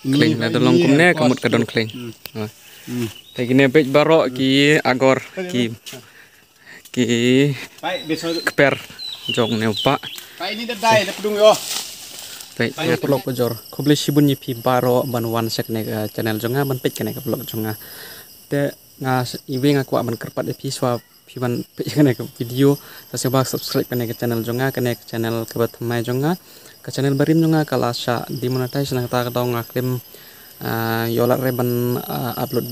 kling ada long kumne kamut kadon klingแต่กินเบ็ดบารอกีอากอร์กีkeper jong neupaไปนี่ได้แล้วปรุงโยไปpelok pejor kubli sibun nyipi baro banwan sek nega channel jonga ban pej kene ka pelok jonga te nga iwe nga kwa ban kerpat epi swa piban pej kene ka video ta seba subscribe kene ka channel jonga kene ka channel ka batmai jonga ka channel barim jonga kala sha demonetize nang ta ka dong ngaklim yola reban upload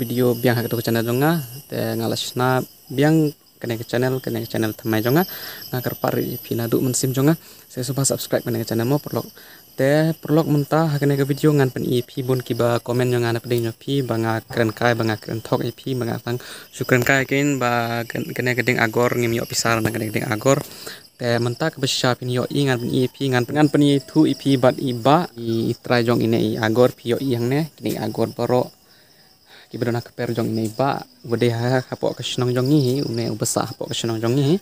video biang hak to channel jonga te ngalasna biang kene channel thamai jonga ngakar pari pina du mensim jonga saya suka subscribe kene channel mo perlok mentah kene video ngan pen ep bun kiba komen jonga na peding nyopi banga keren kai banga keren thok ep banga tang syukran kai kin ba kene gedeng agor ngim yo pisar na kene gedeng agor te mentah ke besya pin yo i ngan pen ep ngan pen i thu ep bat iba i try jong ine i agor pi yo i yang ne kene agor baro kibadona keper jong ini ba gede ha hapok kesenong jong ni une ubesa hapok kesenong jong ni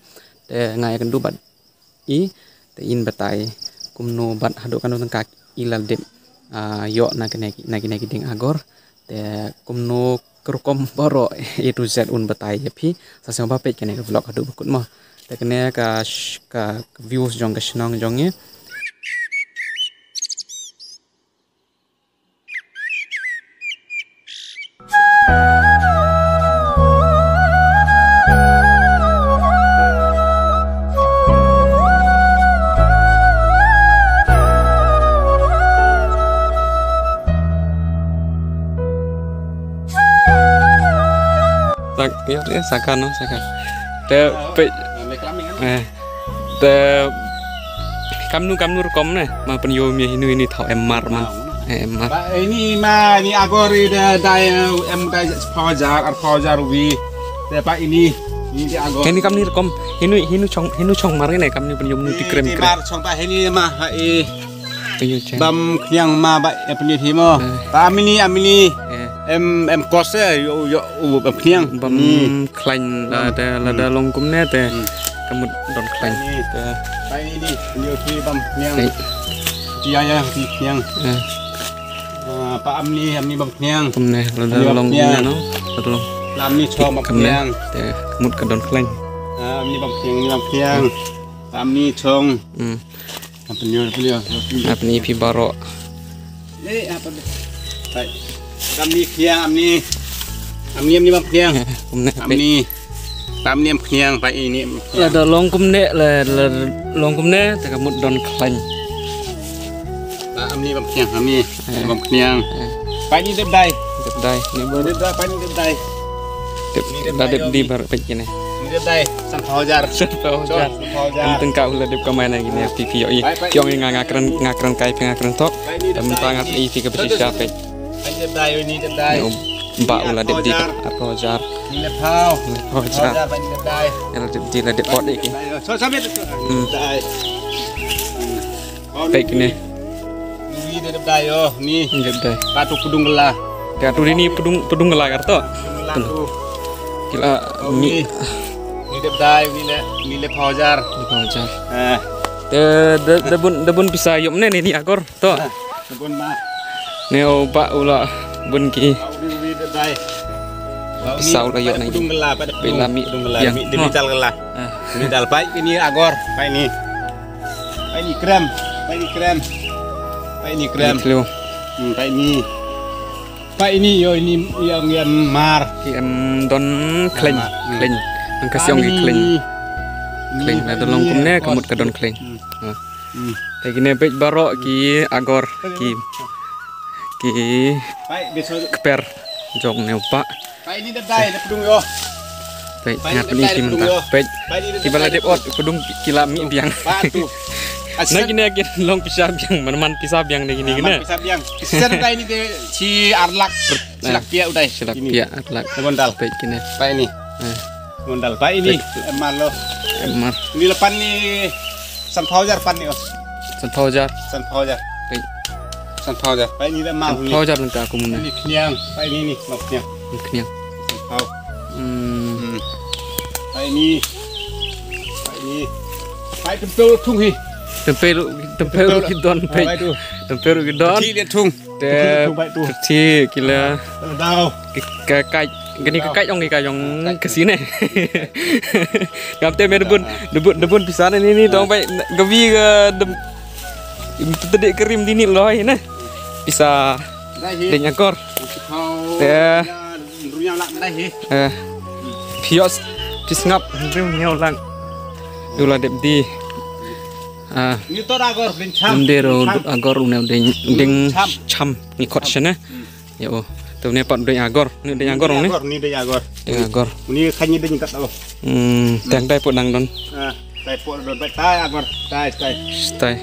te ngai kan dubat I te in batai kumno bat hadu kan tang kak ilal dip yo na kene ding agor te kumno kerukom baro A to Z un batai yapi sasang ba pej kene vlog hadu bakut mo te kene ka views jong kesenong jong ni ya sakan te pe te kamnu rekom ne ma pen yo mi ini thau emar man emar ini ma ni agori dai em dai paujar wi te pak ini di agor ini kamni rekom hinu chong mar ne kamni pen yo ti krem mar chong pa ini ma bam yang ma ba pen thi mo ta amini em kose yo bam khiang bam khlain la da long kum ne te kamut don khlain te pai ni yo thi bam khiang dia ya thi khiang pa amni bam khiang kum ne la da long kum ne no long lam ni chom bam khiang te kamut ka don khlain amni bam khiang amni chong apni pi baro apa pai amni khiang amni bam khiang amni khiang pai ini la da long kum ne la long kum ne te kamut don khlain amni bam khiang pai ni dep dai ni ber dep dai pai ni dep dai dep di bar pej kene ni dep dai san paujar teng ka ula dep kamai na gini pipi yo i kyong ngakren kai ngakren tok tam tangat i fi ke pesisya pej dep dai ni dep dai ba ula dep di paujar ni le pau paujar pai ni dep dai el dep di la dep pot iki so sampai dai pej kene ni dep dai yo ni dep dai patu pudung gelah katu ini pedung gelar karto kila ni dep dai ni le paujar debun bisa yom ne ni agor to debun ma neo ba ula bun ki ni dep dai pisau la yot na pudung gelah pada belami yang digital gelah digital baik ini agor baik ni krem baik ini yo ini yang mar em don kling ang kasyong gi kling na dolong kumne kamut ka don kling te gine pej baro ki agor ki keper jong neupa baik ini dai pedung yo pej ngat ni tim ta pej kibala dep ot pedung kila mi biang nah gini long pisah biang man pisah biang nih gini pisah biang pisah udah ini deh si arlak silak pia udah silak pia arlak gondal baik gini pak ini gondal pak ini emar lo emar ini lepan nih sanpaujar pan nih sanpaujar baik sanpaujar pak ini emar sanpaujar nanti aku mana ini kenyang pak ini nih kenyang sanpau pak ini pak tempel tung hi tempel gidon tempel gidon Ki lihat tung Te ti kila Đâu. cái gini ke kai ong ke sini. Ngam te me debun pisan ini dong baik gawi ke tedek kerim dini loh ini. Bisa deng akor. Te pios pisngap rim nyolang. Dula dep di Ni to agor ben cham. Ndero agor une deng cham ngikot sana. Ya oh. Tuh ni pot deng agor. Ni deng agor ni. Ni deng agor. Deng agor. Ni khanyi deng kat lo. Tang dai pot nang don. Tai pot don bai tai agor. Tai. Tai.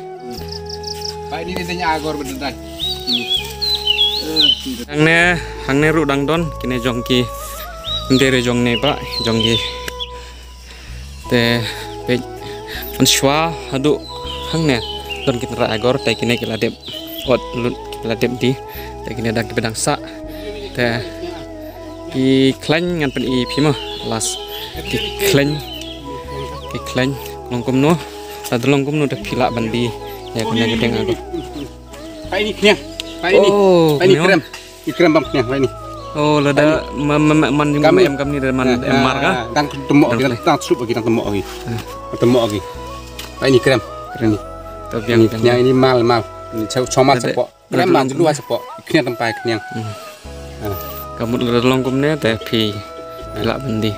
Bai ni deng agor ben tai. Hang ne ru dang don kine jongki. Ndere jong ne ba jongki. Te pe an shwa hadu hang ne don kita ra agor tai kine kila dep ot lut kila dep di tai kine dak bedang sa te ki klan ngan pen i phima las ki klan longkum no la longkum no de phila bandi ya kene gedeng agor Bai ni knya. Bai ni krem. Ikrem bam knya bai ni. Oh lada man em kam ni man em mar ka dang temok lagi dang sup lagi dang temok lagi. Temok lagi. Bai ni krem ni. to yang Knya ini mal. Ini cuma sepok. Krem man dulu sepok. Knya tempai knya. Kamu longkum ne te phi phila bandi